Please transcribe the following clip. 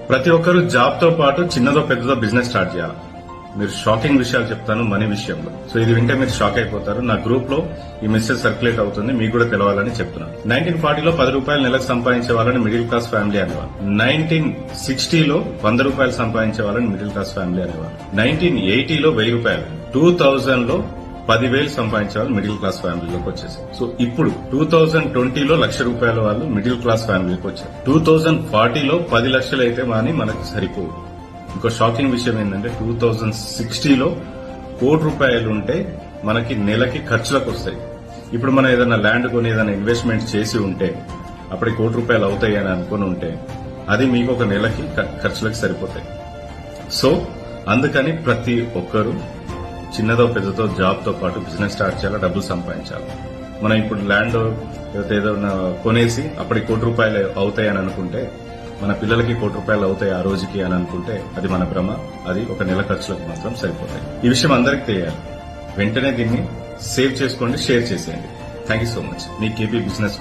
ప్రతి ఒక్కరూ జాబ్ తో పాటు చిన్నదో పెద్దదో బిజినెస్ స్టార్ట్ చేయాలి. మీరు షాకింగ్ విషయాలు చెప్తాను మనీ విషయంలో. సో ఇది వింటే మీరు షాక్ అయిపోతారు. నా గ్రూప్ లో ఈ మెసేజ్ సర్క్యులేట్ అవుతుంది, మీకు కూడా తెలవాలని చెప్తున్నాను. 1940లో 10 రూపాయలు నెలకు సంపాదించే వాళ్ళని మిడిల్ క్లాస్ ఫ్యామిలీ అనేవారు. 1960లో 100 రూపాయలు సంపాదించే వాళ్ళని మిడిల్ క్లాస్ ఫ్యామిలీ అనేవారు. 1980లో 1000 రూపాయలు, 2000లో 10,000 సంపాదించే వాళ్ళు మిడిల్ క్లాస్ ఫ్యామిలీలోకి వచ్చేసారు. సో ఇప్పుడు 2020లో 1,00,000 రూపాయల వాళ్ళు మిడిల్ క్లాస్ ఫ్యామిలీకి వచ్చారు. 2040లో 10 లక్షలు అయితే మాని మనకు సరిపోదు. ఇంకో షాకింగ్ విషయం ఏంటంటే 2060లో 1 కోటి రూపాయలు ఉంటే మనకి నెలకి ఖర్చులకు వస్తాయి. ఇప్పుడు మనం ఏదైనా ల్యాండ్ కొని ఏదైనా ఇన్వెస్ట్మెంట్ చేసి ఉంటే అప్పుడు 1 కోటి రూపాయలు అవుతాయి అని అనుకుని ఉంటే అది మీకు ఒక నెలకి ఖర్చులకు సరిపోతాయి. సో అందుకని ప్రతి ఒక్కరూ చిన్నదో పెద్దతో జాబ్ తో పాటు బిజినెస్ స్టార్ట్ చేయాలి, డబ్బులు సంపాదించాలి. మనం ఇప్పుడు ల్యాండ్ ఏదైనా కొనేసి అప్పటికి 1 కోటి రూపాయలు అవుతాయి అని అనుకుంటే మన పిల్లలకి 1 కోటి రూపాయలు అవుతాయి ఆ రోజుకి అని అనుకుంటే అది మన భ్రమ. అది ఒక నెల ఖర్చులకు మాత్రం సరిపోతాయి. ఈ విషయం అందరికీ తెలియాలి. వెంటనే దీన్ని సేవ్ చేసుకోండి, షేర్ చేసేయండి. Thank you so much. Me KP business